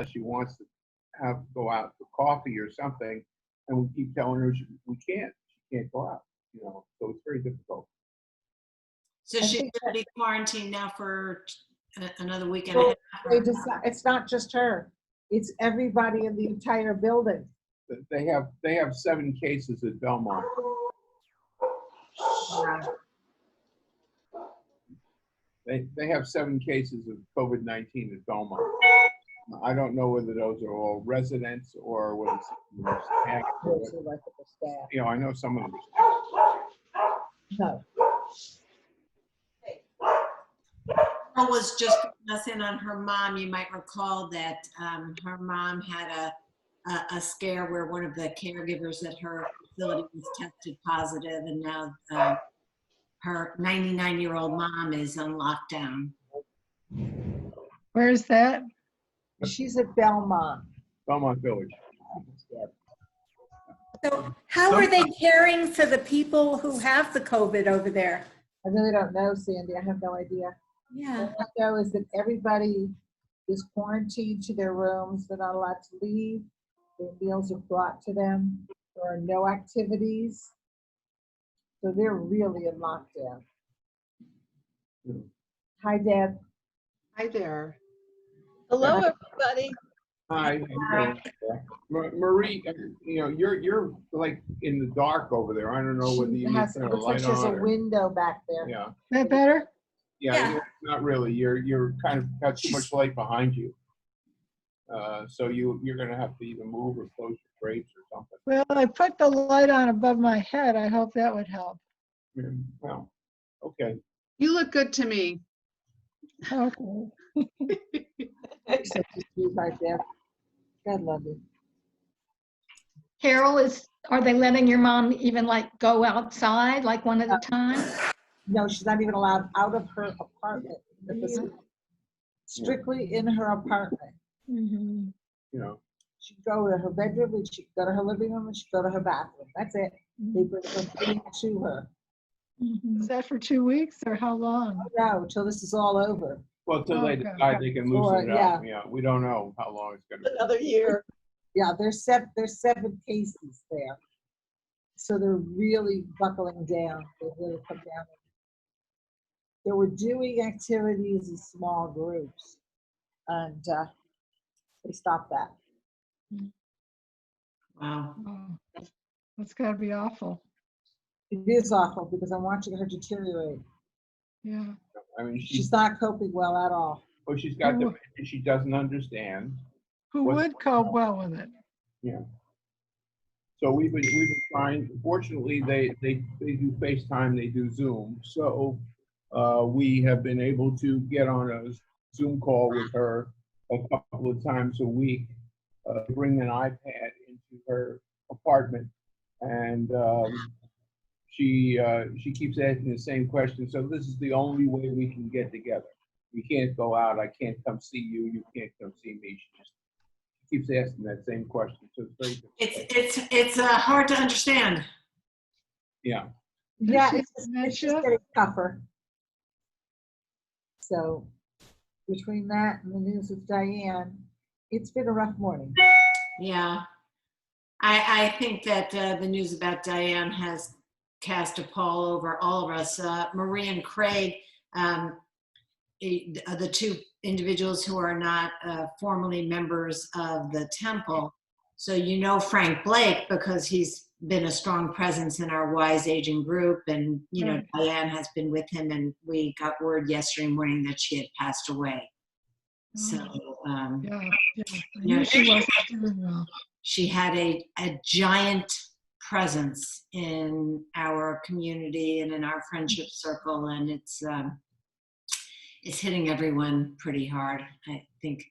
she wants to go out for coffee or something, and we keep telling her we can't. She can't go out. So it's very difficult. So she's going to be quarantined now for another week and a half. It's not just her. It's everybody in the entire building. They have 7 cases at Belmont. They have 7 cases of COVID-19 at Belmont. I don't know whether those are all residents or whether it's staff. I know some of them are staff. No. Carol was just putting us in on her mom. You might recall that her mom had a scare where one of the caregivers at her facility was tested positive, and now her 99-year-old mom is on lockdown. Where is that? She's at Belmont. Belmont Village. So how are they caring for the people who have the COVID over there? I really don't know, Sandy. I have no idea. Yeah. All I know is that everybody is quarantined to their rooms. They're not allowed to leave. Their meals are brought to them. There are no activities. So they're really in lockdown. Hi, Deb. Hi there. Hello, everybody. Hi. Marie, you're like in the dark over there. I don't know whether you need to turn a light There's a on. window back there. Yeah. Is that better? Yeah, not really. You're kind of got too much light behind you. So you're going to have to either move or close your drapes or something. Well, I put the light on above my head. I hope that would help. Yeah, well, okay. You look good to me. Okay. Right there. God love you. Carol, are they letting your mom even like go outside, like one at a time? No, she's not even allowed out of her apartment. Strictly in her apartment. Mm-hmm. She'd go to her bedroom, and she'd go to her living room, and she'd go to her bathroom. That's it. They bring something to her. Mm-hmm. Is that for 2 weeks or how long? No, until this is all over. Well, until they Okay. decide they can loosen it up. Yeah, we don't know how long it's going to be. Another year. Yeah, there's 7 cases there. So they're really buckling down. They really come down. They were doing activities in small groups, and they stopped that. Wow. Oh, that's got to be awful. It is awful because I'm watching her deteriorate. Yeah. I mean, She's not coping well at all. well, she's got dementia. She doesn't understand. Who would cope well with it? Yeah. So we've been trying. Fortunately, they do FaceTime, they do Zoom. So we have been able to get on a Zoom call with her a couple of times a week. Bring an iPad into her apartment, and she keeps asking the same question. So this is the only way we can get together. We can't go out. I can't come see you. You can't come see me. She just keeps asking that same question. So it's very difficult. It's hard to understand. Yeah. Yeah, Is it's she just dementia? getting tougher. So between that and the news with Diane, it's been a rough morning. Yeah. I think that the news about Diane has cast a pall over all of us. Marie and Craig, the 2 individuals who are not formally members of the temple. So Frank Blake because he's been a strong presence in our Wise Aging group, and Right. Diane has been with him, and we got word yesterday morning that she had passed away. So Yeah. I knew she wasn't doing well. she had a giant presence in our community and in our friendship circle, and it's hitting everyone pretty hard. I think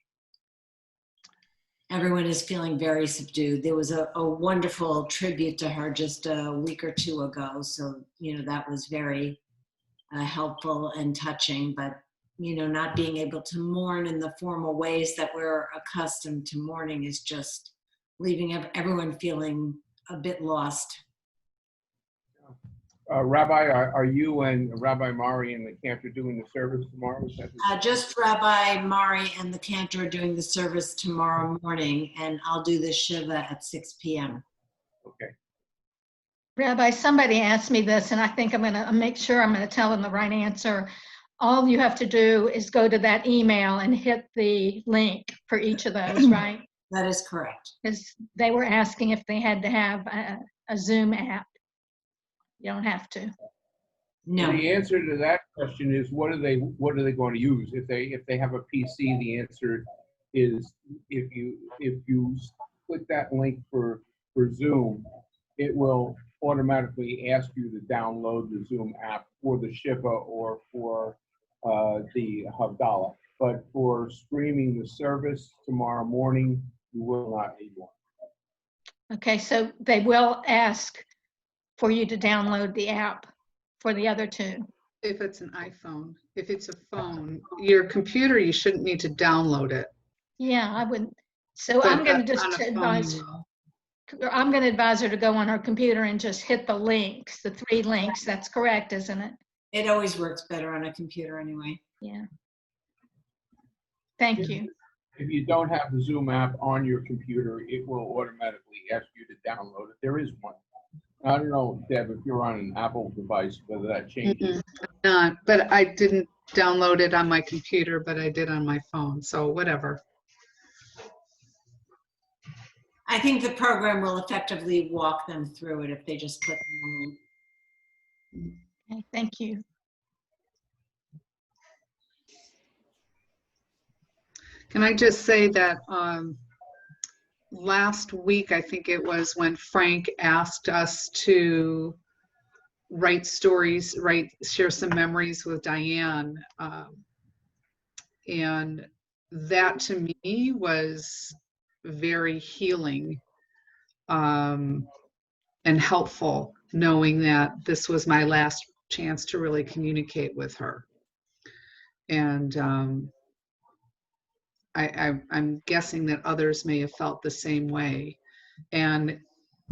everyone is feeling very subdued. There was a wonderful tribute to her just a week or 2 ago, so that was very helpful and touching, but not being able to mourn in the formal ways that we're accustomed to mourning is just leaving everyone feeling a bit lost. Rabbi, are you and Rabbi Mari and the cantor doing the service tomorrow? Is that the- Just Rabbi Mari and the cantor are doing the service tomorrow morning, and I'll do the Shiva at 6 p.m. Okay. Rabbi, somebody asked me this, and I think I'm gonna make sure I'm gonna tell them the right answer. All you have to do is go to that email and hit the link for each of those, right? That is correct. Because they were asking if they had to have a Zoom app. You don't have to. No. The answer to that question is what are they going to use? If they have a PC, the answer is if you click that link for Zoom, it will automatically ask you to download the Zoom app for the Shiva or for the Havdalah. But for streaming the service tomorrow morning, you will not need one. Okay, so they will ask for you to download the app for the other two. If it's an iPhone, if it's a phone, your computer, you shouldn't need to download it. Yeah, I wouldn't. So But I'm going to on just a phone, advise, you will. I'm going to advise her to go on her computer and just hit the links, the 3 links. That's correct, isn't it? It always works better on a computer anyway. Yeah. Thank you. If you don't have the Zoom app on your computer, it will automatically ask you to download it. There is one. I don't know, Deb, if you're on an Apple device, whether that changes. Not, but I didn't download it on my computer, but I did on my phone, so whatever. I think the program will effectively walk them through it if they just click on the link. Okay, thank you. Can I just say that last week, I think it was when Frank asked us to write stories, share some memories with Diane. And that to me was very healing and helpful, knowing that this was my last chance to really communicate with her. And I'm guessing that others may have felt the same way. And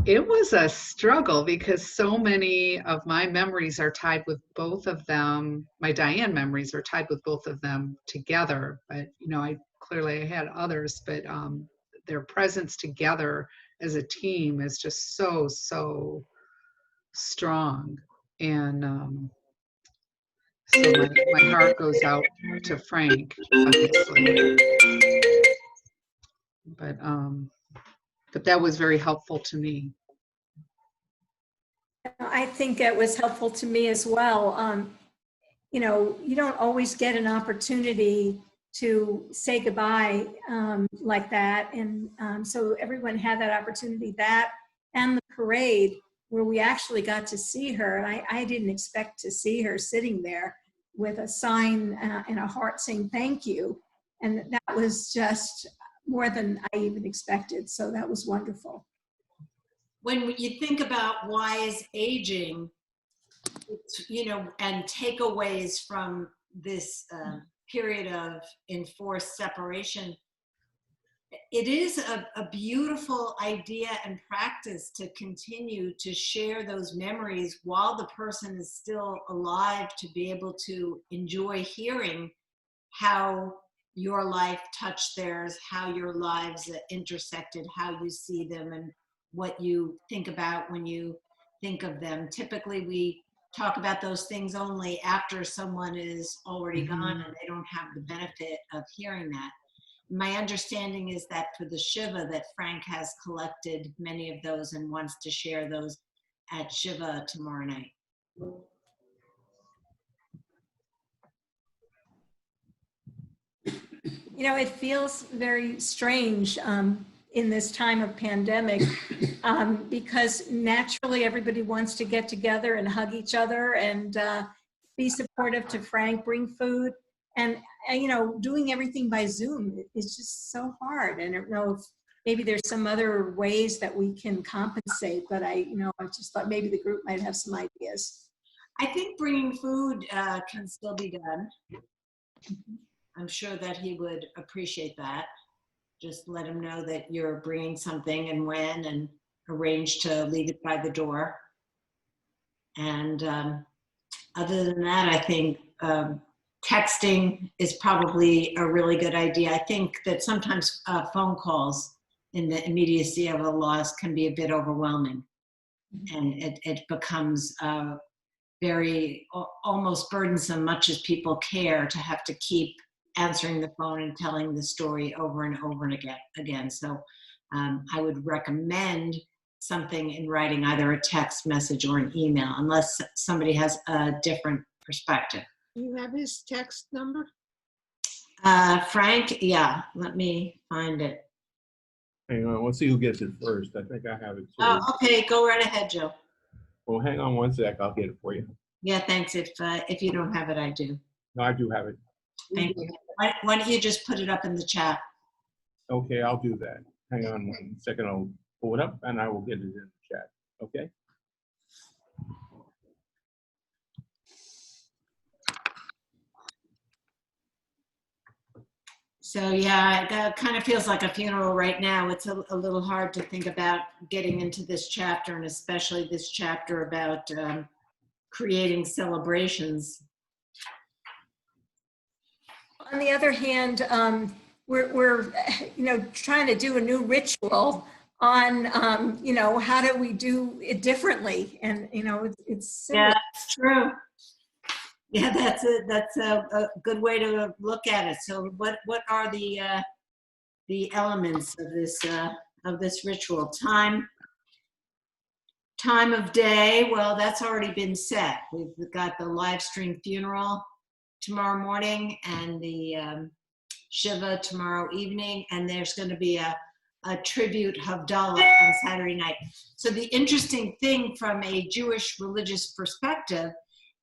it was a struggle because so many of my memories are tied with both of them. My Diane memories are tied with both of them together. But, you know, I had others, but their presence together as a team is just so, so strong. And so my heart goes out to Frank, obviously. But that was very helpful to me. I think it was helpful to me as well. You know, you don't always get an opportunity to say goodbye like that. And so everyone had that opportunity, that and the parade where we actually got to see her. And I didn't expect to see her sitting there with a sign and a heart saying thank you. And that was just more than I even expected. So that was wonderful. When you think about wise aging, you know, and takeaways from this period of enforced separation, it is a beautiful idea and practice to continue to share those memories while the person is still alive, to be able to enjoy hearing how your life touched theirs, how your lives intersected, how you see them, and what you think about when you think of them. Typically, we talk about those things only after someone is already gone and they don't have the benefit of hearing that. My understanding is that for the Shiva, that Frank has collected many of those and wants to share those at Shiva tomorrow night. You know, it feels very strange in this time of pandemic because naturally everybody wants to get together and hug each other and be supportive to Frank, bring food. And, you know, doing everything by Zoom is just so hard. And I don't know if maybe there's some other ways that we can compensate, but I just thought maybe the group might have some ideas. I think bringing food can still be done. I'm sure that he would appreciate that. Just let him know that you're bringing something and when, and arrange to leave it by the door. And other than that, I think texting is probably a really good idea. I think that sometimes phone calls in the immediacy of a loss can be a bit overwhelming, and it becomes very almost burdensome, much as people care, to have to keep answering the phone and telling the story over and over and again. So I would recommend something in writing, either a text message or an email, unless somebody has a different perspective. You have his text number? Frank, yeah, let me find it. Hang on, let's see who gets it first. I think I have it too. Oh, okay, go right ahead, Joe. Well, hang on one sec, I'll get it for you. Yeah, thanks. If you don't have it, I do. No, I do have it. Thank you. Why don't you just put it up in the chat? Okay, I'll do that. Hang on 1 second, I'll pull it up and I will get it in the chat, okay? So yeah, that kind of feels like a funeral right now. It's a little hard to think about getting into this chapter, and especially this chapter about creating celebrations. On the other hand, we're trying to do a new ritual on how do we do it differently, and it's silly. Yeah, that's true. Yeah, that's a good way to look at it. So what are the elements of this ritual? Time of day, well, that's already been set. We've got the live stream funeral tomorrow morning and the Shiva tomorrow evening, and there's going to be a tribute Havdalah on Saturday night. So the interesting thing from a Jewish religious perspective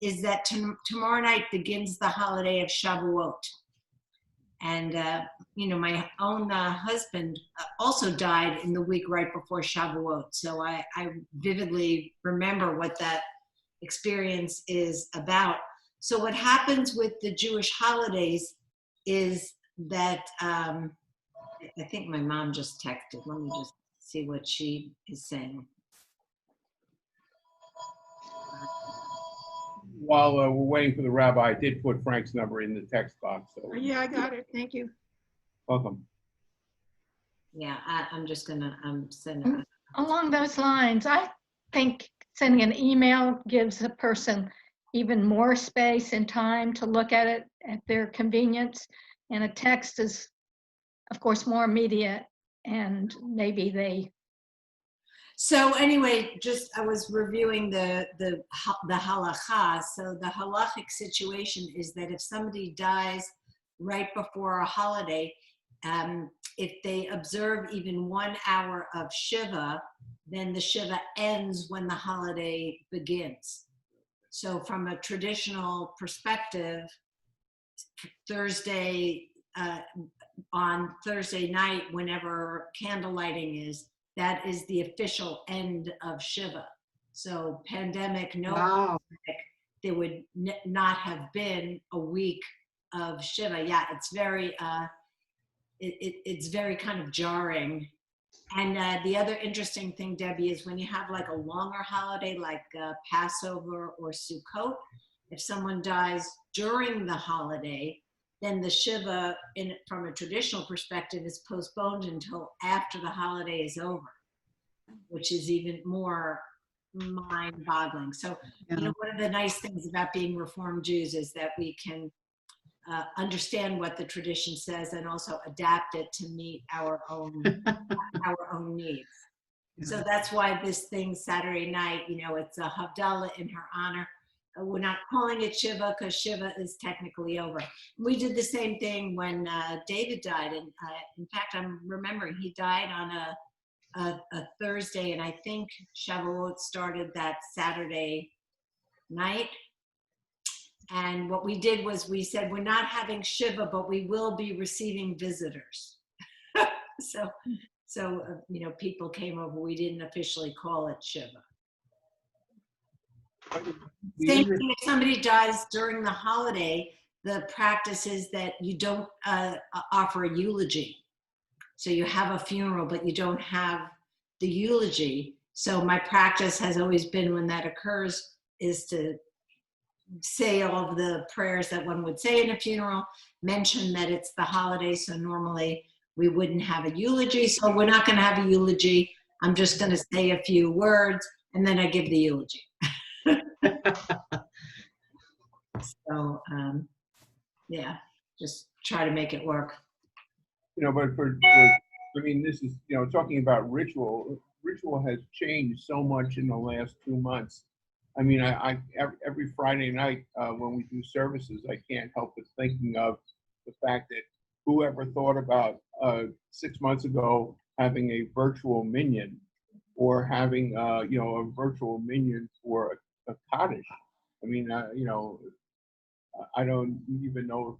is that tomorrow night begins the holiday of Shavuot. And, my own husband also died in the week right before Shavuot. So I vividly remember what that experience is about. So what happens with the Jewish holidays is that, I think my mom just texted. Let me just see what she is saying. While we're waiting for the rabbi, I did put Frank's number in the text box, so Yeah, I got it. Thank you. welcome. Yeah, I'm just gonna send it. Along those lines, I think sending an email gives a person even more space and time to look at it at their convenience. And a text is, of course, more immediate, and maybe they. So anyway, I was reviewing the halakha. So the halachic situation is that if somebody dies right before a holiday, if they observe even 1 hour of Shiva, then the Shiva ends when the holiday begins. So from a traditional perspective, on Thursday night, whenever candle lighting is, that is the official end of Shiva. So pandemic, no pandemic, there would not have been a week of Shiva. Yeah, it's very, it's very kind of jarring. And the other interesting thing, Debbie, is when you have like a longer holiday like Passover or Sukkot, if someone dies during the holiday, then the Shiva, from a traditional perspective, is postponed until after the holiday is over, which is even more mind-boggling. So, one of the nice things about being Reformed Jews is that we can understand what the tradition says and also adapt it to meet our own needs. Yeah. So that's why this thing Saturday night, it's a Havdalah in her honor. We're not calling it Shiva because Shiva is technically over. We did the same thing when David died. And in fact, I'm remembering he died on a Thursday, and I think Shavuot started that Saturday night. And what we did was we said, we're not having Shiva, but we will be receiving visitors. So people came over. We didn't officially call it Shiva. Same thing, if somebody dies during the holiday, the practice is that you don't offer a eulogy. So you have a funeral, but you don't have the eulogy. So my practice has always been, when that occurs, is to say all of the prayers that one would say in a funeral, mention that it's the holiday, so normally we wouldn't have a eulogy, so we're not going to have a eulogy. I'm just going to say a few words, and then I give the eulogy. So, yeah, just try to make it work. But I mean, this is, talking about ritual has changed so much in the last 2 months. I mean, every Friday night when we do services, I can't help but thinking of the fact that whoever thought about 6 months ago having a virtual minion, or having a virtual minion for a cottage. I mean, I don't even know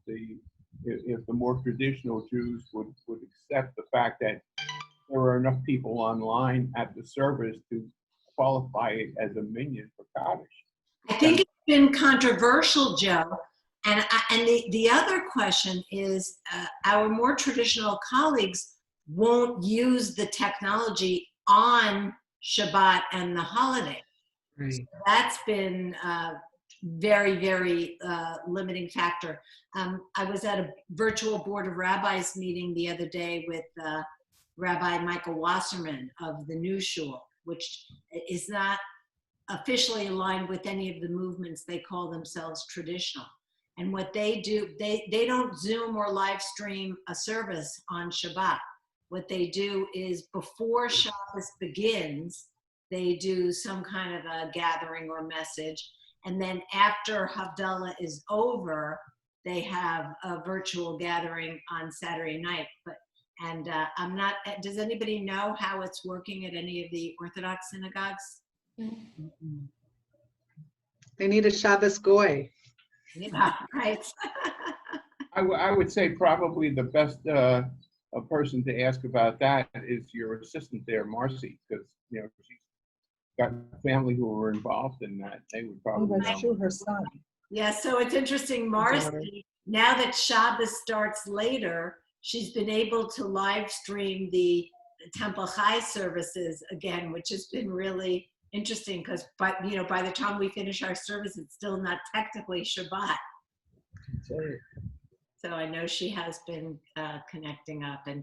if the more traditional Jews would accept the fact that there were enough people online at the service to qualify it as a minion for cottage. I think it's been controversial, Joe. And the other question is, our more traditional colleagues won't use the technology on Shabbat and the holiday. Right. So that's been very, very limiting factor. I was at a virtual Board of Rabbis meeting the other day with Rabbi Michael Wasserman of the New Shul, which is not officially aligned with any of the movements. They call themselves traditional. And what they do, they don't Zoom or live stream a service on Shabbat. What they do is before Shabbos begins, they do some kind of a gathering or message. And then after Havdalah is over, they have a virtual gathering on Saturday night. I'm not, does anybody know how it's working at any of the Orthodox synagogues? They need a Shabbos goy. Yeah, right. I would say probably the best a person to ask about that is your assistant there, Marcy, because she's got family who were involved in that. They would probably know. That's true, her son. Yeah, so it's interesting, Marcy, now that Shabbos starts later, she's been able to live stream the Temple Chai services again, which has been really interesting because by the time we finish our service, it's still not technically Shabbat. So I know she has been connecting up, and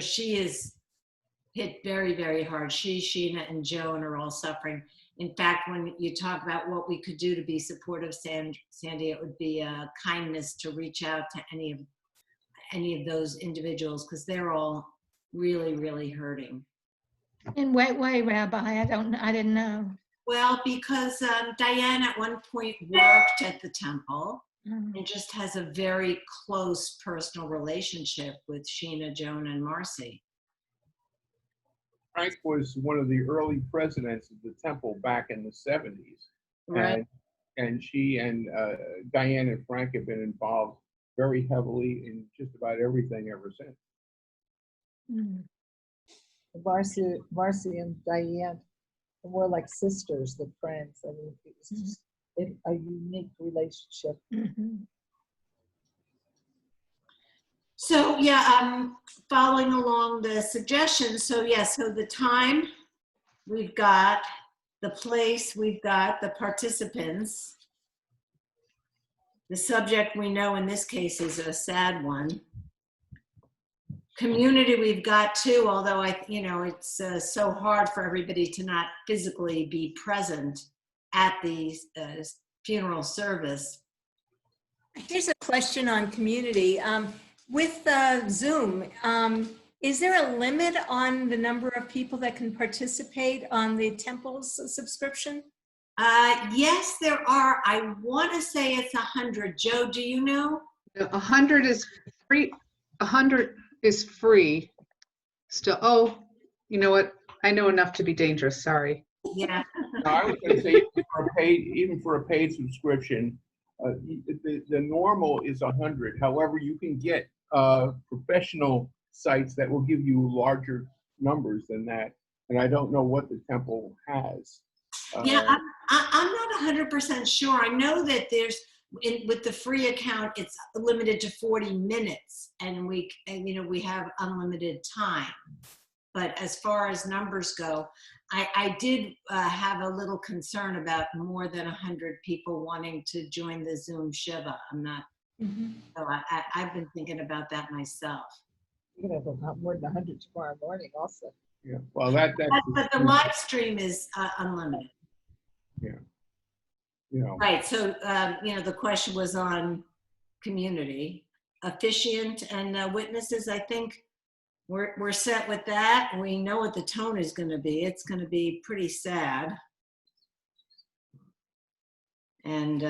she is hit very, very hard. She, Sheena, and Joan are all suffering. In fact, when you talk about what we could do to be supportive, Sandy, it would be a kindness to reach out to any of those individuals, because they're all really, really hurting. In what way, Rabbi? I didn't know. Well, because Diane at one point worked at the temple and just has a very close personal relationship with Sheena, Joan, and Marcy. Frank was one of the early presidents of the temple back in the 70s. Right. And she and Diane and Frank have been involved very heavily in just about everything ever since. Marcy and Diane are more like sisters than friends. I mean, it's just a unique relationship. So yeah, I'm following along the suggestions. So yeah, so the time we've got, the place we've got, the participants. The subject we know in this case is a sad one. Community we've got too, although it's so hard for everybody to not physically be present at the funeral service. Here's a question on community. With Zoom, is there a limit on the number of people that can participate on the temple's subscription? Yes, there are. I want to say it's 100. Joe, do you know? 100 is free. 100 is free. Still, oh, you know what? I know enough to be dangerous. Sorry. Yeah. No, I was going to say even for a paid subscription, the normal is 100. However, you can get professional sites that will give you larger numbers than that. And I don't know what the temple has. Yeah, I'm not 100% sure. I know that with the free account, it's limited to 40 minutes, and we have unlimited time. But as far as numbers go, I did have a little concern about more than 100 people wanting to join the Zoom Shiva. I'm not, Mhm. so I've been thinking about that myself. You're gonna have more than 100 tomorrow morning also. Yeah, well, that's, But the live stream is unlimited. you know, Right, so, the question was on community. Officiant and witnesses, I think we're set with that. We know what the tone is gonna be. It's gonna be pretty sad. And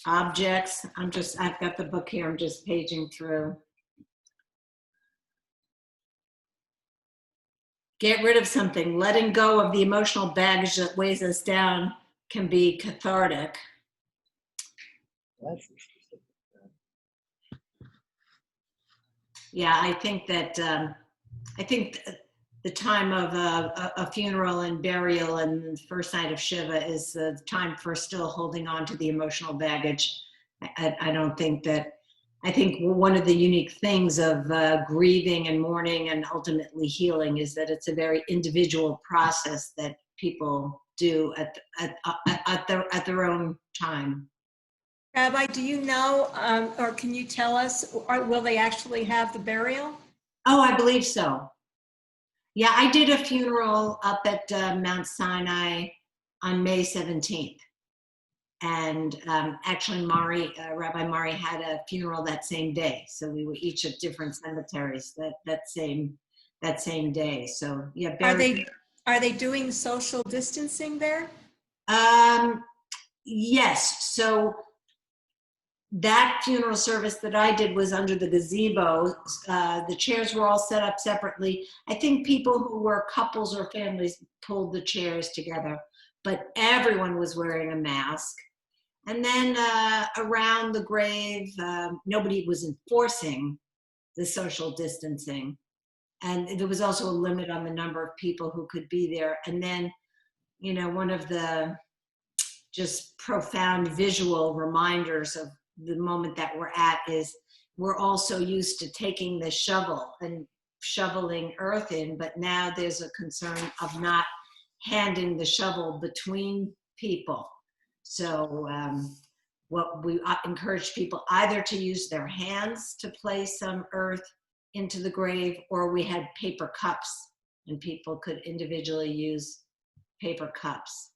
objects, I've got the book here, I'm just paging through. Get rid of something. Letting go of the emotional baggage that weighs us down can be cathartic. That's Yeah, I think that the time of a funeral and burial and the first night of Shiva is the time for still holding on to the emotional baggage. I don't think that, I think one of the unique things of grieving and mourning and ultimately healing is that it's a very individual process that people do at their own time. Rabbi, do you know, or can you tell us, or will they actually have the burial? Oh, I believe so. Yeah, I did a funeral up at Mount Sinai on May 17th. And actually, Rabbi Mari had a funeral that same day. So we were each at different cemeteries that same day. So yeah, Are they doing social distancing there? Yes. So that funeral service that I did was under the gazebo. The chairs were all set up separately. I think people who were couples or families pulled the chairs together, but everyone was wearing a mask. And then around the grave, nobody was enforcing the social distancing. And there was also a limit on the number of people who could be there. And then, one of the just profound visual reminders of the moment that we're at is we're also used to taking the shovel and shoveling earth in, but now there's a concern of not handing the shovel between people. So what we encourage people either to use their hands to place some earth into the grave, or we had paper cups and people could individually use paper cups.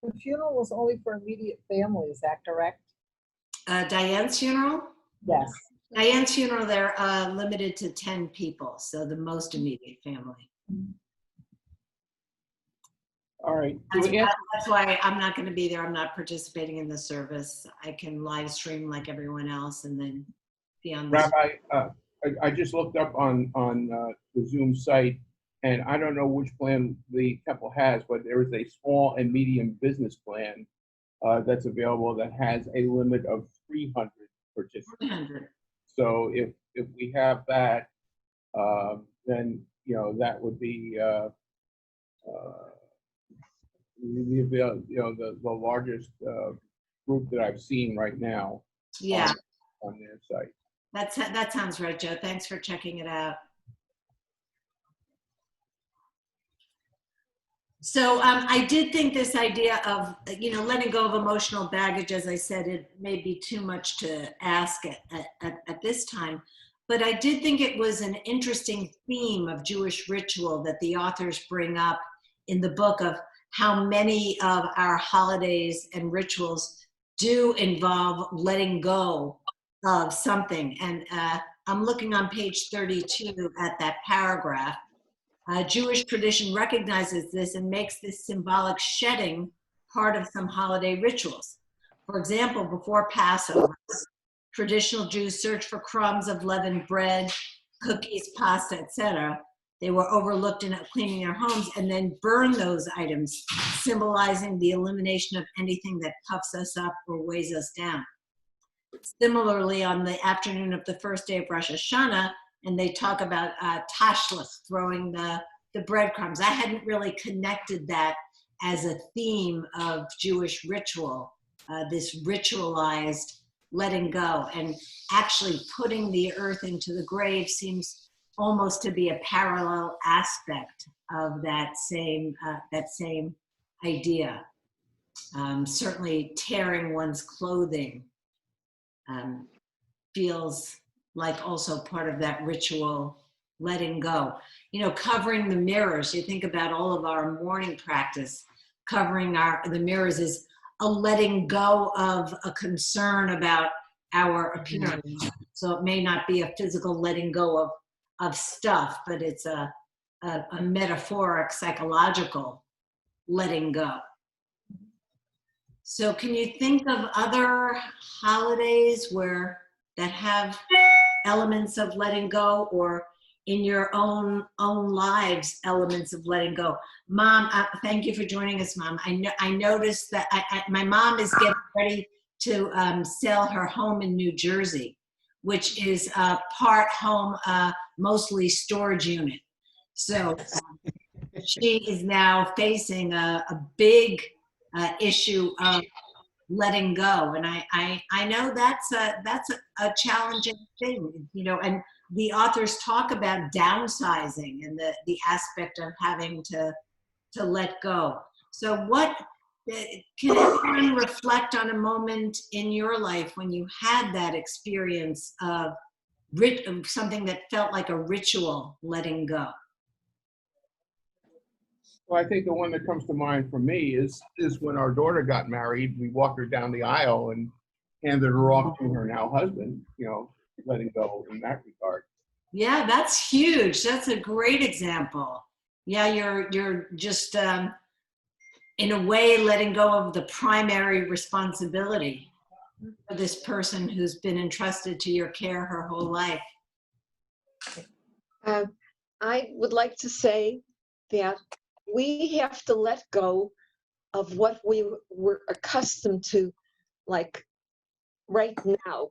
The funeral was only for immediate family, is that correct? Diane's funeral? Yes. Diane's funeral, they're limited to 10 people, so the most immediate family. all right. That's why I'm not going to be there. I'm not participating in the service. I can live stream like everyone else and then be on the Rabbi, I just looked up on the Zoom site, and I don't know which plan the temple has, but there is a small and medium business plan that's available that has a limit of 300 participants. 300. So if we have that, then that would be the largest group that I've seen right now. Yeah, on their site. that sounds right, Joe. Thanks for checking it out. So I did think this idea of, letting go of emotional baggage, as I said, it may be too much to ask at this time, but I did think it was an interesting theme of Jewish ritual that the authors bring up in the book of how many of our holidays and rituals do involve letting go of something. And I'm looking on page 32 at that paragraph. Jewish tradition recognizes this and makes this symbolic shedding part of some holiday rituals. For example, before Passover, traditional Jews searched for crumbs of leavened bread, cookies, pasta, etc. They were overlooked in cleaning their homes and then burn those items, symbolizing the elimination of anything that puffs us up or weighs us down. Similarly, on the afternoon of the first day of Rosh Hashanah, and they talk about tashlich, throwing the breadcrumbs. I hadn't really connected that as a theme of Jewish ritual, this ritualized letting go. And actually putting the earth into the grave seems almost to be a parallel aspect of that same idea. Certainly tearing one's clothing feels like also part of that ritual letting go. You know, covering the mirrors, you think about all of our mourning practice, covering the mirrors is a letting go of a concern about our appearance. So it may not be a physical letting go of stuff, but it's a metaphoric, psychological letting go. So can you think of other holidays that have elements of letting go, or in your own lives, elements of letting go? Mom, thank you for joining us, Mom. I noticed that my mom is getting ready to sell her home in New Jersey, which is part home, mostly storage unit. So she is now facing a big issue of letting go, and I know that's a challenging thing, you know. And the authors talk about downsizing and the aspect of having to let go. So what can anyone reflect on a moment in your life when you had that experience of something that felt like a ritual letting go? Well, I think the one that comes to mind for me is when our daughter got married. We walked her down the aisle and handed her off to her now husband, you know, letting go in that regard. Yeah, that's huge. That's a great example. Yeah, you're just in a way letting go of the primary responsibility for this person who's been entrusted to your care her whole life. I would like to say that we have to let go of what we were accustomed to. Like right now,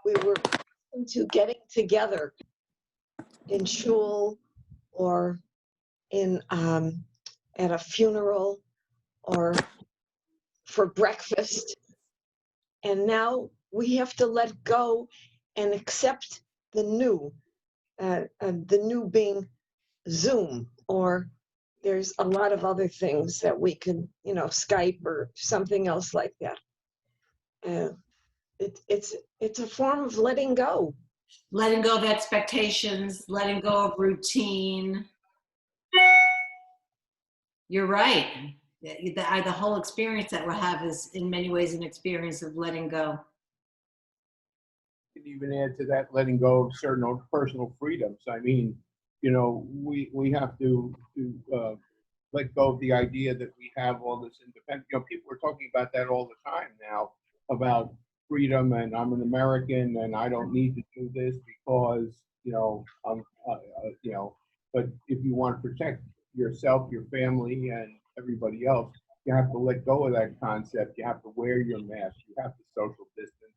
we were accustomed to getting together in shul or in at a funeral or for breakfast, and now we have to let go and accept the new being Zoom, or there's a lot of other things that we can, you know, Skype or something else like that. It's a form of letting go. Letting go of expectations, letting go of routine. You're right. The whole experience that we'll have is in many ways an experience of letting go. You can even add to that letting go of certain personal freedoms. I mean, you know, we have to let go of the idea that we have all this independence. You know, people are talking about that all the time now, about freedom, and I'm an American and I don't need to do this because, you know, you know. But if you want to protect yourself, your family, and everybody else, you have to let go of that concept. You have to wear your mask. You have to social distance,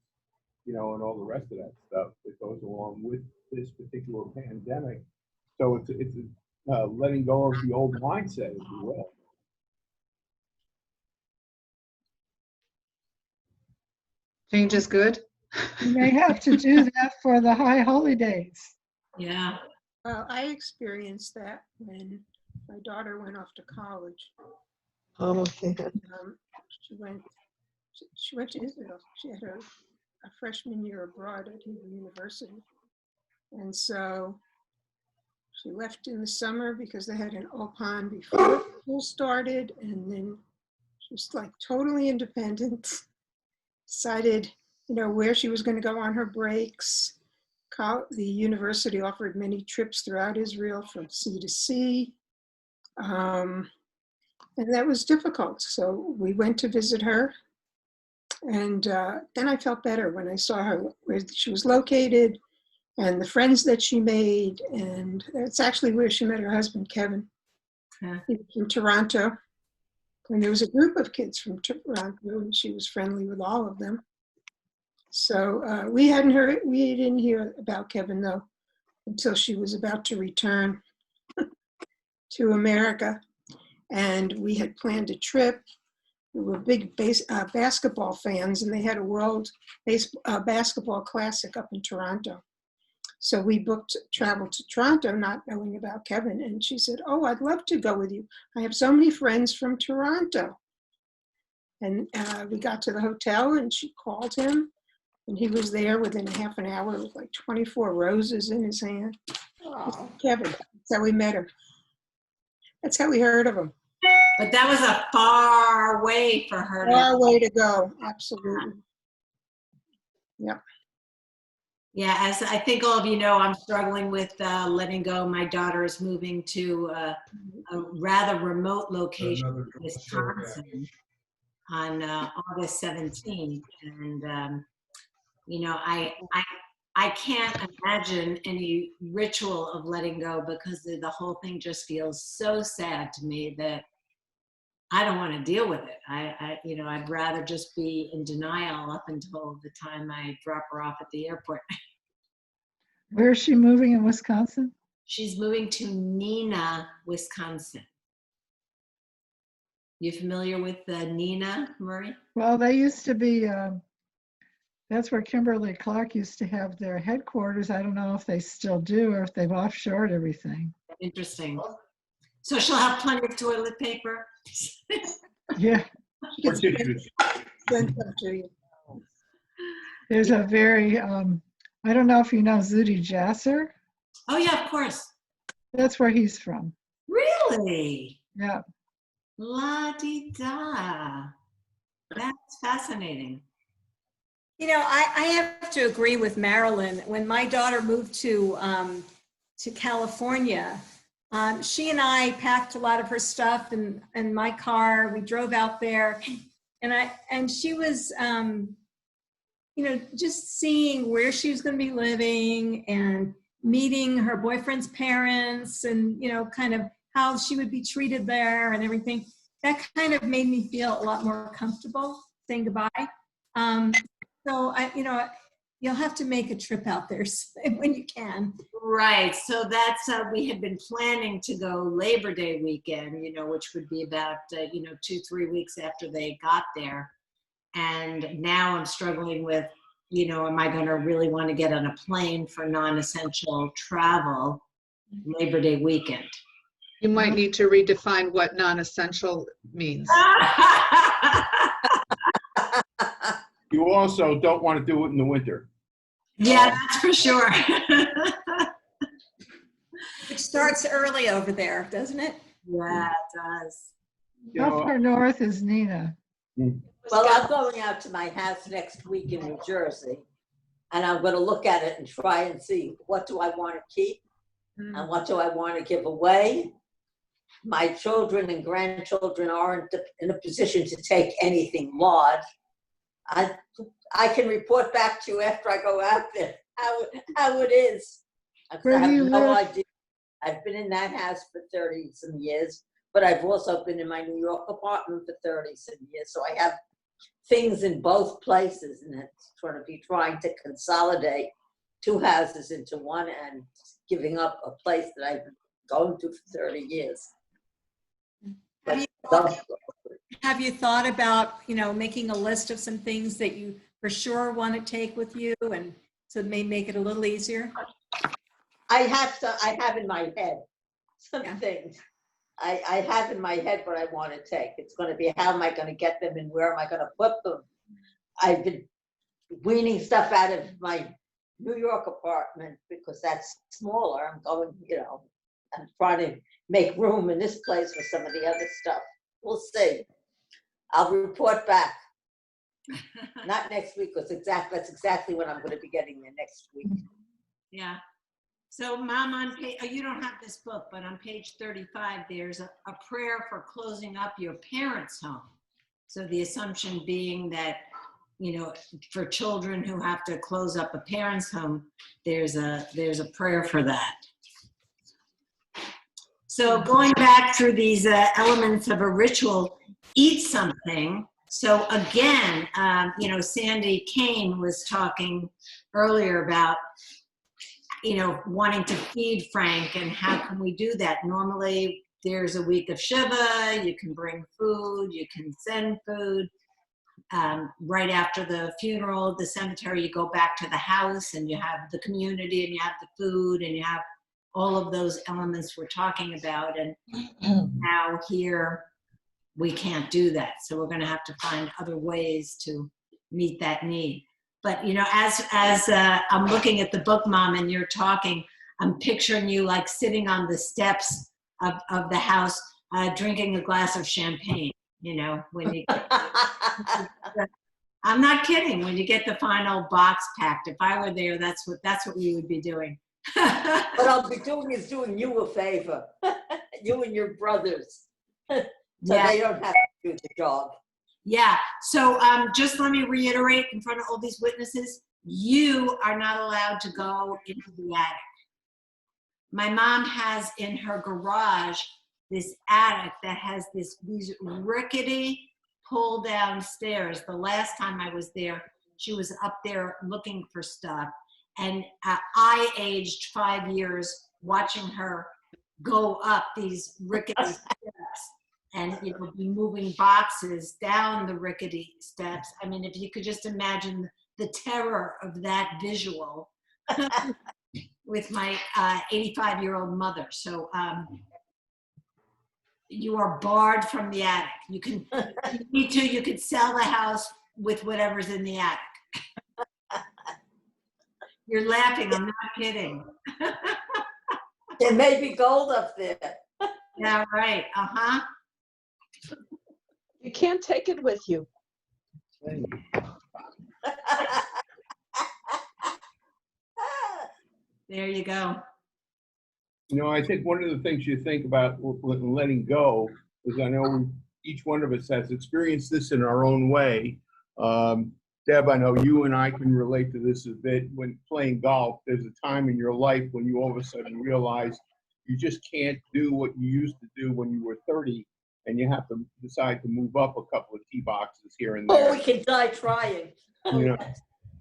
you know, and all the rest of that stuff that goes along with this particular pandemic. So it's letting go of the old mindset, if you will. Change is good. You may have to do that for the high holy days. Yeah. Well, I experienced that when my daughter went off to college. Oh, She went to Israel. She had a freshman year abroad at Hebrew University. And so she left in the summer because they had an Ulpan before school started. And then she was like totally independent, decided, you know, where she was going to go on her breaks. The university offered many trips throughout Israel from sea to sea. And that was difficult. So we went to visit her. And then I felt better when I saw her, where she was located and the friends that she made. And that's actually where she met her husband, Kevin. Yeah. He was from Toronto. And there was a group of kids from Toronto, and she was friendly with all of them. So we didn't hear about Kevin, though, until she was about to return to America. And we had planned a trip. We were big basketball fans, and they had a World Basketball Classic up in Toronto. So we booked travel to Toronto, not knowing about Kevin. And she said, oh, I'd love to go with you. I have so many friends from Toronto. And we got to the hotel and she called him. And he was there within half an hour with like 24 roses in his hand. Oh. Kevin, that's how we met him. That's how we heard of him. But that was a far way for her Far way to go, absolutely. Yep. Yeah, as I think all of you know, I'm struggling with letting go. My daughter is moving to a rather remote location in Wisconsin on August 17th. And, you know, I can't imagine any ritual of letting go because the whole thing just feels so sad to me that I don't want to deal with it. You know, I'd rather just be in denial up until the time I drop her off at the airport. Where is she moving in Wisconsin? She's moving to Neenah, Wisconsin. You familiar with Neenah, Murray? Well, they used to be, that's where Kimberly Clark used to have their headquarters. I don't know if they still do or if they've offshored everything. Interesting. So she'll have plenty of toilet paper. Yeah. Or tissues. Send them to you. There's a very, I don't know if you know Zudi Jasser. Oh yeah, of course. That's where he's from. Really? Yeah. La-di-da. That's fascinating. You know, I have to agree with Marilyn. When my daughter moved to California, she and I packed a lot of her stuff in my car. We drove out there, and she was, you know, just seeing where she was going to be living and meeting her boyfriend's parents, and you know, kind of how she would be treated there and everything. That kind of made me feel a lot more comfortable saying goodbye. So you know, you'll have to make a trip out there when you can. Right. So that's we had been planning to go Labor Day weekend, you know, which would be about you know, 2-3 weeks after they got there. And now I'm struggling with, you know, am I going to really want to get on a plane for non-essential travel Labor Day weekend? You might need to redefine what non-essential means. You also don't want to do it in the winter. Yeah, that's for sure. It starts early over there, doesn't it? Yeah, it does. You How know, far north is Neenah? Well, I'm going out to my house next week in New Jersey, and I'm going to look at it and try and see what do I want to keep and what do I want to give away. My children and grandchildren aren't in a position to take anything large. I can report back to you after I go out there how it is. Where I do you have no live? idea. I've been in that house for 30 some years, but I've also been in my New York apartment for 30 some years. So I have things in both places, and it's trying to consolidate 2 houses into one and giving up a place that I've been going to for 30 years. Have you thought about, you know, making a list of some things that you for sure want to take with you, and so it may make it a little easier? I have in my head some things. I have in my head what I want to take. It's going to be how am I going to get them and where am I going to put them? I've been weaning stuff out of my New York apartment because that's smaller. I'm going, you know, I'm trying to make room in this place for some of the other stuff. We'll see. I'll report back. Not next week, because that's exactly when I'm going to be getting there next week. Yeah. So Mom, on page, you don't have this book, but on page 35, there's a prayer for closing up your parents' home. So the assumption being that, you know, for children who have to close up a parent's home, there's a prayer for that. So going back through these elements of a ritual, eat something. So again, you know, Sandy Kane was talking earlier about, you know, wanting to feed Frank and how can we do that? Normally there's a week of Shiva, you can bring food, you can send food. right after the funeral, the cemetery, you go back to the house and you have the community and you have the food and you have all of those elements we're talking about. And now here, we can't do that. So we're going to have to find other ways to meet that need. But, you know, as I'm looking at the book, Mom, and you're talking, I'm picturing you like sitting on the steps of the house, drinking a glass of champagne, you know, when you I'm not kidding. When you get the final box packed, if I were there, that's what we would be doing. What I'll be doing is doing you a favor, you and your brothers, so Yeah. they don't have to do the job. Yeah. So just let me reiterate in front of all these witnesses, you are not allowed to go into the attic. My mom has in her garage this attic that has these rickety pull down stairs. The last time I was there, she was up there looking for stuff. And I aged 5 years watching her go up these rickety steps and, you know, be moving boxes down the rickety steps. I mean, if you could just imagine the terror of that visual with my 85-year-old mother. So you are barred from the attic. You can, if you need to, you could sell the house with whatever's in the attic. You're laughing, I'm not kidding. There may be gold up there. Yeah, right, You can't take it with you. There you go. You know, I think one of the things you think about letting go is, I know each one of us has experienced this in our own way. Deb, I know you and I can relate to this a bit. When playing golf, there's a time in your life when you all of a sudden realize you just can't do what you used to do when you were 30, and you have to decide to move up a couple of tee boxes here and there. Oh, we can die trying. You know,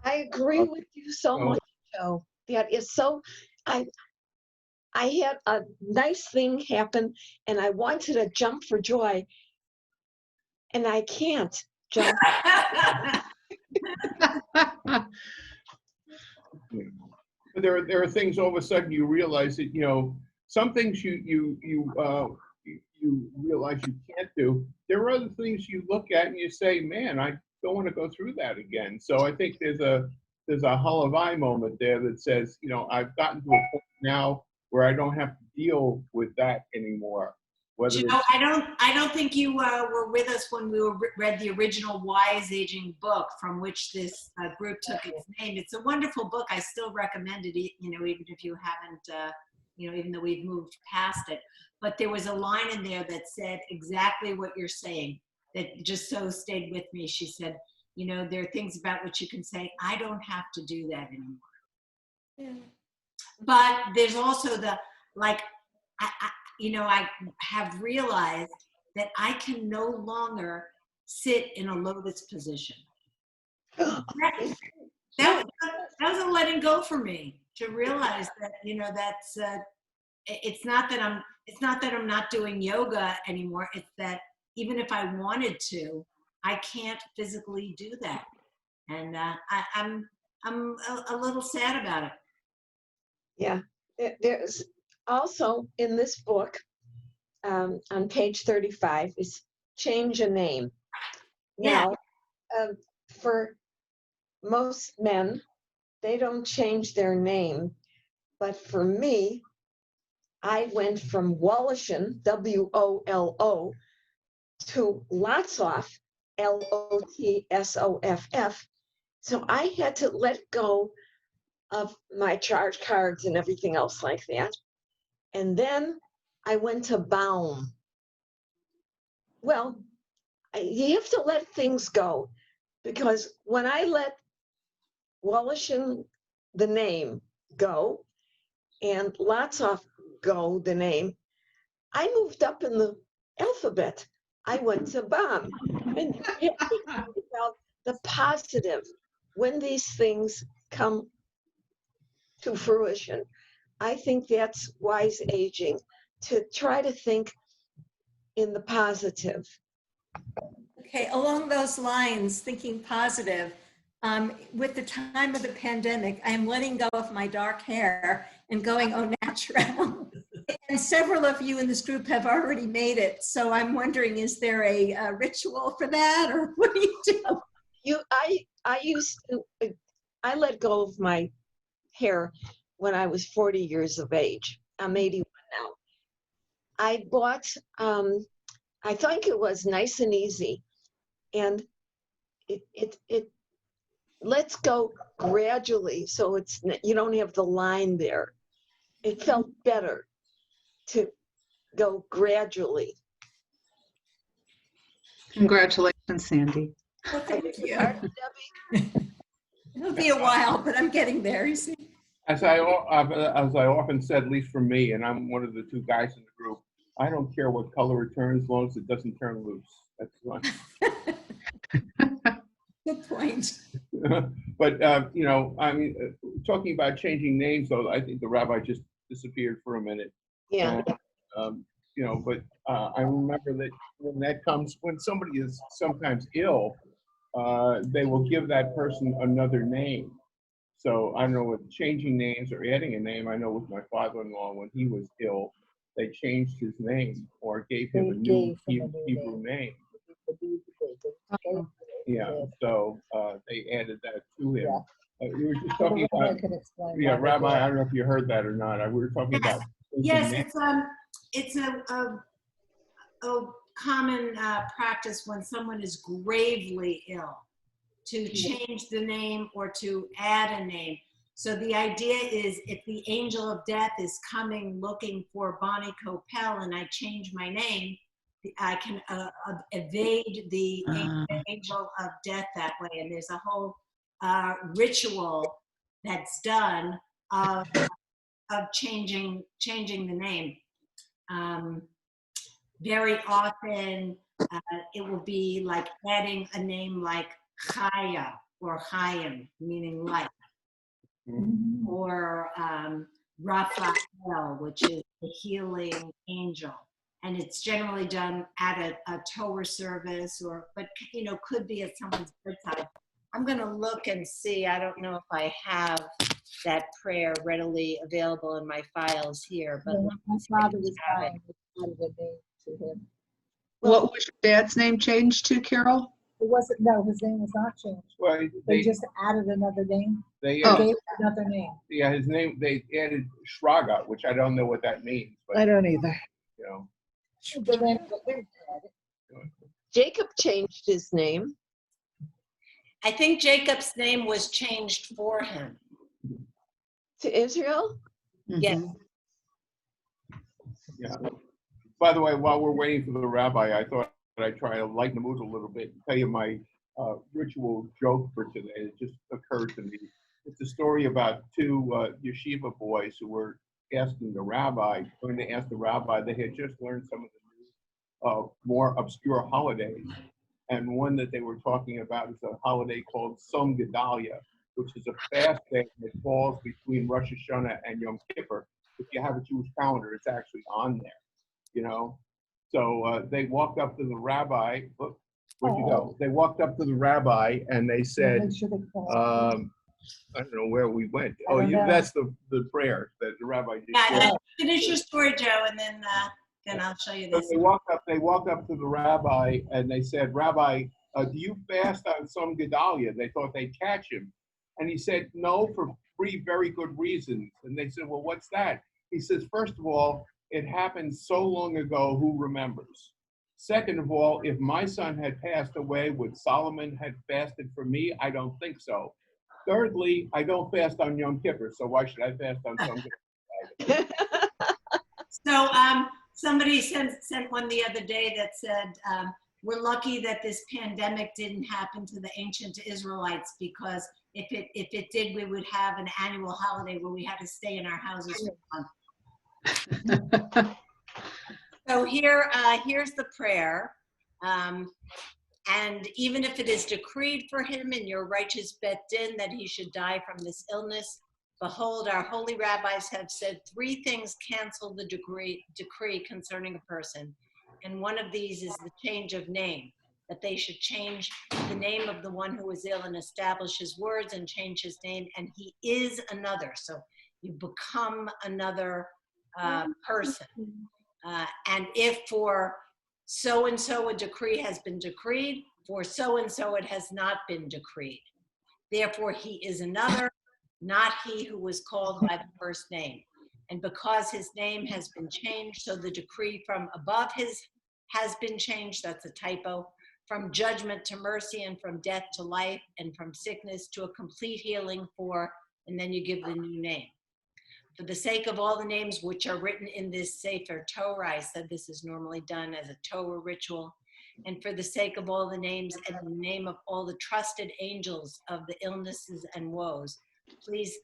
I agree with you so much, Joe. That is so, I had a nice thing happen and I wanted to jump for joy and I can't jump. But there are things all of a sudden you realize that, you know, some things you realize you can't do. There are other things you look at and you say, man, I don't want to go through that again. So I think there's a halavai moment there that says, you know, I've gotten to a point now where I don't have to deal with that anymore. Whether You know, I don't think you were with us when we read the original Wise Aging book from which this group took its name. It's a wonderful book. I still recommend it, you know, even if you haven't, you know, even though we've moved past it. But there was a line in there that said exactly what you're saying, that just so stayed with me. She said, you know, there are things about which you can say, I don't have to do that anymore. Yeah. But there's also the, like, you know, I have realized that I can no longer sit in a lotus position. That was a letting go for me, to realize that, you know, that's it's not that I'm not doing yoga anymore. It's that even if I wanted to, I can't physically do that, and I'm a little sad about it. Yeah, there's also in this book on page 35 is change a name. Yeah. Now, for most men, they don't change their name, but for me, I went from Woloshin, W-O-L-O, to Lotsoff, L-O-T-S-O-F-F. So I had to let go of my charge cards and everything else like that. And then I went to Baum. Well, you have to let things go, because when I let Woloshin, the name, go, and Lotsoff go, the name, I moved up in the alphabet. I went to Baum. And you have to think about the positive when these things come to fruition. I think that's wise aging, to try to think in the positive Okay, along those lines, thinking positive, with the time of the pandemic, I am letting go of my dark hair and going au natural. And several of you in this group have already made it. So I'm wondering, is there a ritual for that, or what do you do? I let go of my hair when I was 40 years of age. I'm 81 now. I bought, I think it was Nice and Easy, and it lets go gradually, so you don't have the line there. It felt better to go gradually. Congratulations, Sandy. Well, thank you. Debbie? It'll be a while, but I'm getting there, you see. As I often said, at least for me, and I'm one of the two guys in the group, I don't care what color it turns as long as it doesn't turn loose. That's fine. Good point. But, you know, I mean, talking about changing names, though, I think the rabbi just disappeared for a minute. Yeah. And, you know, but I remember that when somebody is sometimes ill, they will give that person another name. So I don't know, with changing names or adding a name, I know with my father-in-law, when he was ill, they changed his name or gave him a new Hebrew name. Yeah, so they added that to him. We were just talking about, yeah, Rabbi, I don't know if you heard that or not. We were talking about. Yes, it's a common practice when someone is gravely ill to change the name or to add a name. So the idea is, if the angel of death is coming looking for Bonnie Koppell and I change my name, I can evade the angel of death that way. And there's a whole ritual that's done of changing the name. Very often it will be like adding a name like Chaya or Chaim, meaning life, or Raphael, which is the healing angel. And it's generally done at a Torah service, but you know, could be at someone's bedside. I'm going to look and see. I don't know if I have that prayer readily available in my files here, but my father was dying. Added a name to him. What was your dad's name changed to, Carol? It wasn't. No, his name was not changed. Well, They just added another name. They They gave another name. Yeah, his name, they added Shraga, which I don't know what that means. But, I don't either. you know. The name- Jacob changed his name. I think Jacob's name was changed for him. To Israel? Yes. Yeah. By the way, while we're waiting for the rabbi, I thought I'd try to lighten the mood a little bit and tell you my ritual joke for today. It just occurred to me. It's a story about two yeshiva boys who were asking the rabbi, when they asked the rabbi, they had just learned some of the new, more obscure holidays. And one that they were talking about is a holiday called Som Gedalia, which is a fast day that falls between Rosh Hashanah and Yom Kippur. If you have a Jewish calendar, it's actually on there, you know? So they walked up to the rabbi. Look, where'd you go? They walked up to the rabbi and they said, I don't know where we went. Oh, that's the prayer that the rabbi did. Yeah, finish your story, Joe, and then I'll show you this. They walked up to the rabbi and they said, Rabbi, do you fast on some Gedalia? They thought they'd catch him. And he said, no, for 3 very good reasons. And they said, well, what's that? He says, first of all, it happened so long ago, who remembers? Second of all, if my son had passed away, would Solomon had fasted for me? I don't think so. Thirdly, I don't fast on Yom Kippur, so why should I fast on some Gedalia? So somebody sent one the other day that said, we're lucky that this pandemic didn't happen to the ancient Israelites, because if it did, we would have an annual holiday where we had to stay in our houses for a month. So here's the prayer. And even if it is decreed for him in your righteous bet din that he should die from this illness, behold, our holy rabbis have said 3 things cancel the decree concerning a person. And one of these is the change of name. that they should change the name of the one who was ill and establish his words and change his name. And he is another. So you become another person. And if for so-and-so a decree has been decreed, for so-and-so it has not been decreed. Therefore, he is another, not he who was called by the first name. And because his name has been changed, so the decree from above his has been changed, that's a typo, from judgment to mercy, and from death to life, and from sickness to a complete healing for, and then you give the new name. For the sake of all the names which are written in this Sefer Torah, I said this is normally done as a Torah ritual, and for the sake of all the names and the name of all the trusted angels of the illnesses and woes, please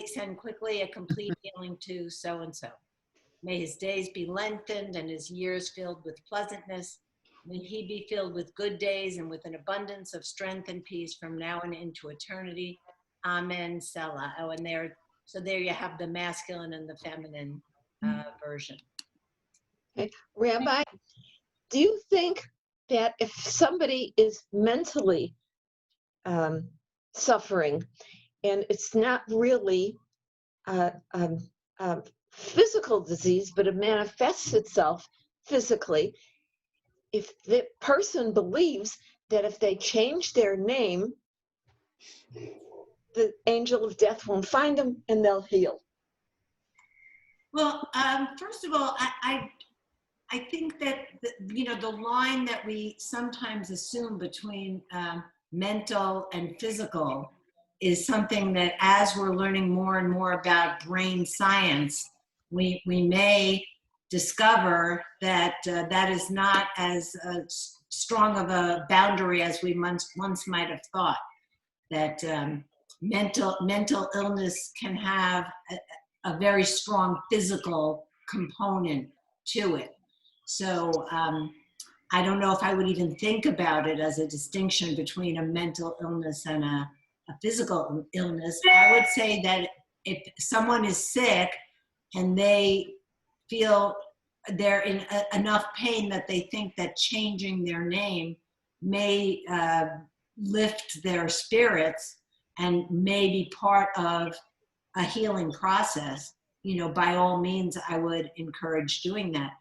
send quickly a complete healing to so-and-so. May his days be lengthened and his years filled with pleasantness. May he be filled with good days and with an abundance of strength and peace from now and into eternity. Amen. Selah. Oh, and so there you have the masculine and the feminine version. Okay. Rabbi, do you think that if somebody is mentally suffering and it's not really physical disease, but it manifests itself physically, if the person believes that if they change their name, the angel of death won't find them and they'll heal? Well, first of all, I think that the line that we sometimes assume between mental and physical is something that, as we're learning more and more about brain science, we may discover that that is not as strong of a boundary as we once might have thought. That mental illness can have a very strong physical component to it. So I don't know if I would even think about it as a distinction between a mental illness and a physical illness. I would say that if someone is sick and they feel they're in enough pain that they think that changing their name may lift their spirits and may be part of a healing process, by all means, I would encourage doing that.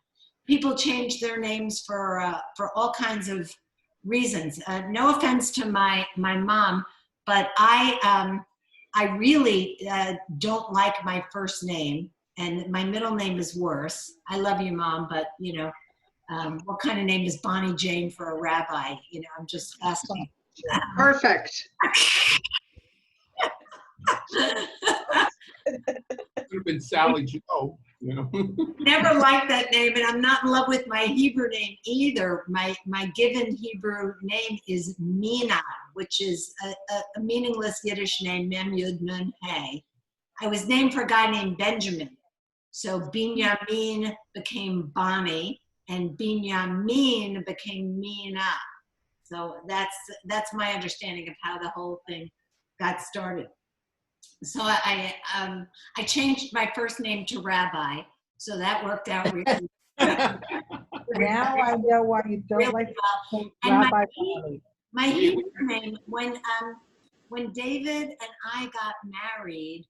People change their names for all kinds of reasons. No offense to my mom, but I really don't like my first name, and my middle name is worse. I love you, Mom, but what kind of name is Bonnie Jane for a rabbi? I'm just asking. Perfect. Could have been Sally Joe, Never liked that name, and I'm not in love with my Hebrew name either. My given Hebrew name is Mina, which is a meaningless Yiddish name, Mem Yud Nun Hey. I was named for a guy named Benjamin. So Binyamin became Bonnie, and Binyamin became Mina. So that's my understanding of how the whole thing got started. So I changed my first name to Rabbi, so that worked out really well. Now I know why you don't Really like to well. say And Rabbi Bonnie. my Hebrew name, when David and I got married,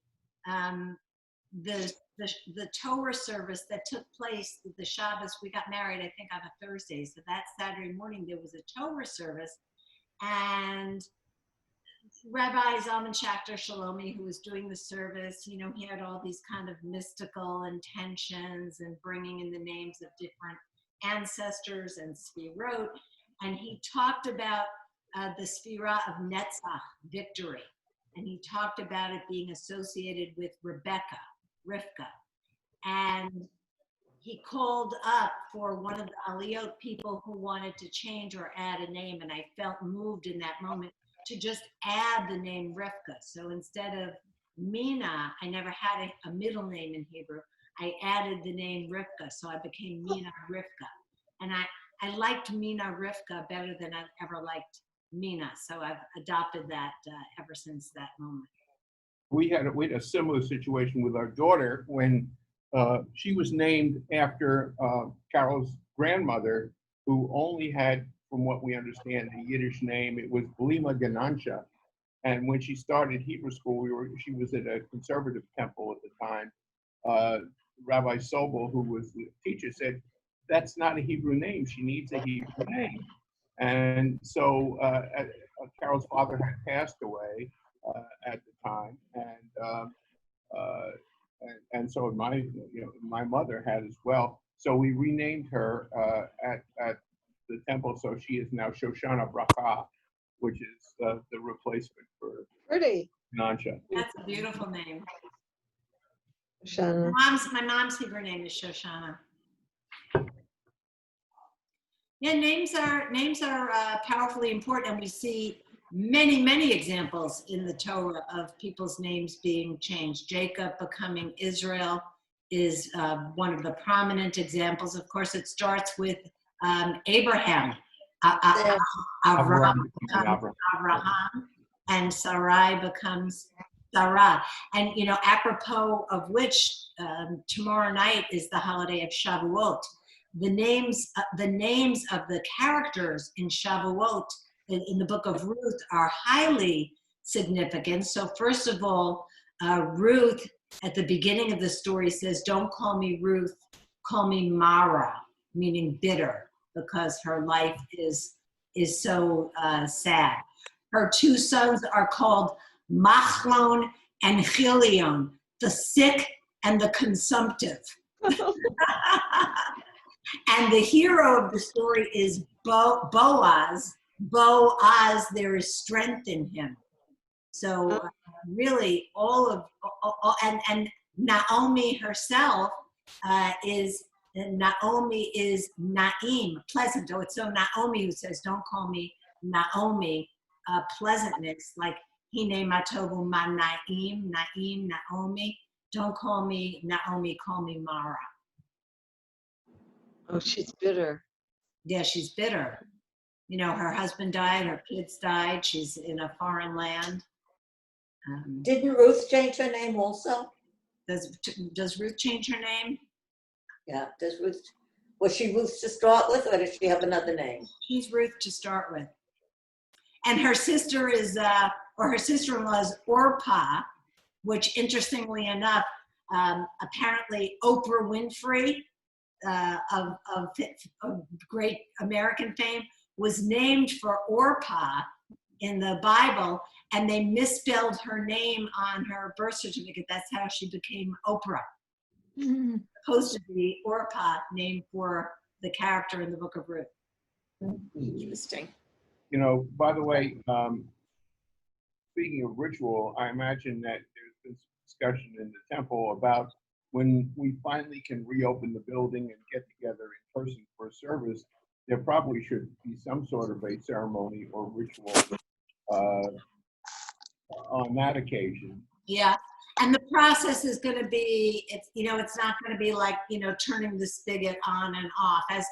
the Torah service that took place the Shabbos, we got married, I think, on a Thursday. So that Saturday morning, there was a Torah service, and Rabbi Zalman Schachter Shalomi, who was doing the service, he had all these kind of mystical intentions and bringing in the names of different ancestors and Sfirot. And he talked about the Sfirah of Netzach, victory. And he talked about it being associated with Rebecca, Rivka. And he called up for one of the Aliyot people who wanted to change or add a name. And I felt moved in that moment to just add the name Rivka. So instead of Mina, I never had a middle name in Hebrew. I added the name Rivka, so I became Mina Rivka. And I liked Mina Rivka better than I've ever liked Mina. So I've adopted that ever since that moment. We had a similar situation with our daughter when she was named after Carol's grandmother, who only had from what we understand, the Yiddish name. It was Blima Ganansha. And when she started Hebrew school, she was at a conservative temple at the time. Rabbi Sobel, who was the teacher, said, that's not a Hebrew name. She needs a Hebrew name. And so Carol's father had passed away at the time, and so my mother had as well. So we renamed her at the temple. So she is now Shoshana Bracha, which is the replacement for Pretty. Nansha. That's a beautiful name. Shana. My mom's Hebrew name is Shoshana. Yeah, names are powerfully important, and we see many examples in the Torah of people's names being changed. Jacob becoming Israel is one of the prominent examples. Of course, it starts with Abraham. Avraham becomes Avraham, and Sarai becomes Sarah. And apropos of which, tomorrow night is the holiday of Shavuot. The names of the characters in Shavuot in the book of Ruth are highly significant. So first of all, Ruth at the beginning of the story says, "Don't call me Ruth, call me Mara," meaning bitter, because her life is so sad. Her two sons are called Machlon and Chilion, the sick and the consumptive. And the hero of the story is Boaz. Boaz, there is strength in him. So really and Naomi herself is Naim, pleasant. Oh, it's so Naomi who says, don't call me Naomi, pleasantness, like Hine Matovu Ma Naim, Naomi. Don't call me Naomi, call me Mara. Oh, she's bitter. Yeah, she's bitter. Her husband died, her kids died, she's in a foreign land. Didn't Ruth change her name also? Does Ruth change her name? Yeah, was she Ruth to start with, or does she have another name? She's Ruth to start with. And her sister her sister-in-law is Orpah, which interestingly enough, apparently Oprah Winfrey, of great American fame, was named for Orpah in the Bible, and they misspelled her name on her birth certificate. That's how she became Oprah. Supposed to be Orpah, named for the character in the book of Ruth. Interesting. By the way, speaking of ritual, I imagine that there's been some discussion in the temple about when we finally can reopen the building and get together in person for a service, there probably should be some sort of a ceremony or ritual on that occasion. Yeah, and the process is going to be, it's not going to be like, turning the spigot on and off. As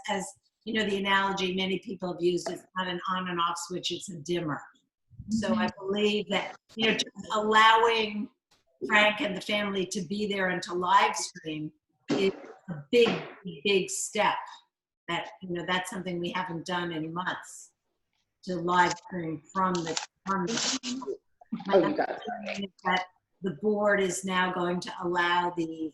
the analogy many people have used, it's not an on and off switch, it's a dimmer. So I believe that, just allowing Frank and the family to be there and to live stream is a big step. That that's something we haven't done in months, to live stream from the Oh, you got it. that the board is now going to allow the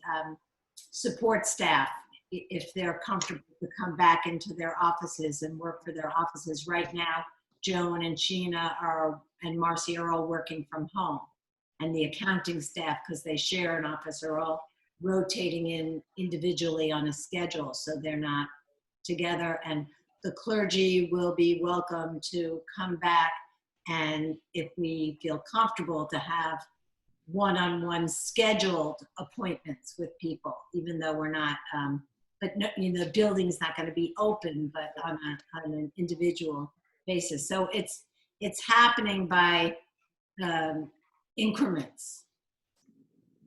support staff, if they're comfortable, to come back into their offices and work for their offices. Right now, Joan and Sheena and Marcy are all working from home. And the accounting staff, because they share an office, are all rotating in individually on a schedule, so they're not together. And the clergy will be welcome to come back, and if we feel comfortable, to have one-on-one scheduled appointments with people, even though we're not, but no, the building's not going to be open, but on an individual basis. So it's happening by increments.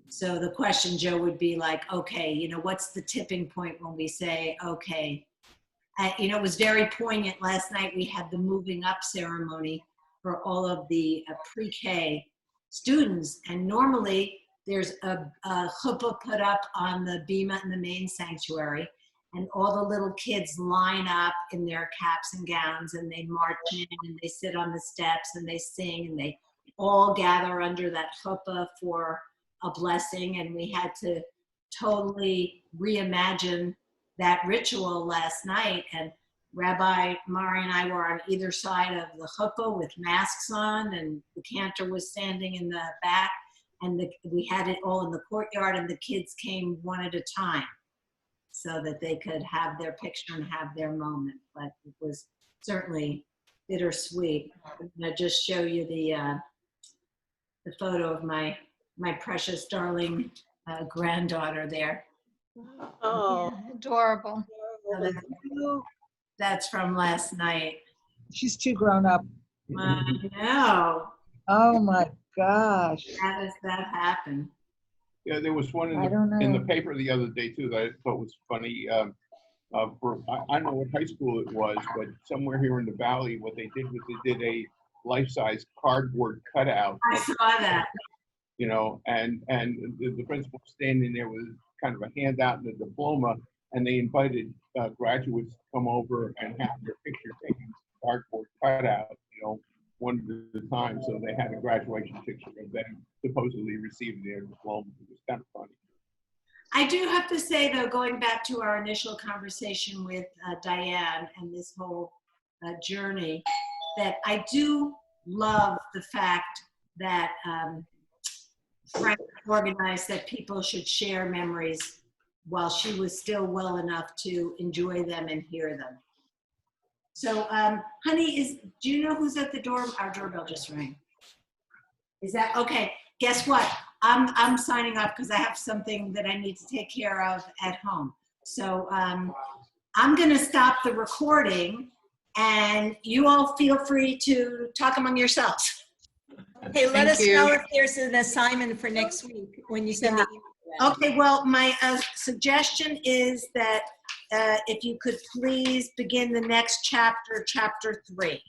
So the question, Joe, would be like, okay, what's the tipping point when we say, okay, it was very poignant last night. We had the moving up ceremony for all of the pre-K students, and normally there's a chuppah put up on the bima in the main sanctuary, and all the little kids line up in their caps and gowns, and they march in, and they sit on the steps, and they sing, and they all gather under that chuppah for a blessing. And we had to totally reimagine that ritual last night. And Rabbi Mari and I were on either side of the chuppah with masks on, and the cantor was standing in the back, and we had it all in the courtyard, and the kids came one at a time so that they could have their picture and have their moment. But it was certainly bittersweet. I'm gonna just show you the photo of my precious darling granddaughter there. Oh, Yeah, adorable. That's from last night. She's too grown up. I know. Oh my gosh. How does that happen? Yeah, there was one I don't in the know. paper the other day too that I thought was funny. I don't know what high school it was, but somewhere here in the valley, what they did was they did a life-size cardboard cutout, I saw that. you know, and the principal standing there with kind of a handout and a diploma, and they invited graduates to come over and have their picture taken, cardboard cutout, you know, one at a time. So they had a graduation picture of them supposedly receiving their diploma. It was kind of funny. I do have to say, though, going back to our initial conversation with Diane and this whole journey, that I do love the fact that Frank organized that people should share memories while she was still well enough to enjoy them and hear them. So, honey, do you know who's at the door? Our doorbell just rang. Is that, okay, guess what? I'm signing off because I have something that I need to take care of at home. So I'm gonna stop the recording, and you all feel free to talk among yourselves. Okay, let Thank us you. know if there's an assignment for next week when you send the email. Okay, well, my suggestion is that if you could please begin the next chapter, chapter 3.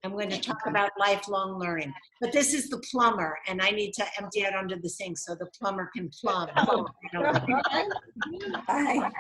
I'm going to talk about lifelong learning. But this is the plumber, and I need to empty out under the sink so the plumber can plumb. Bye.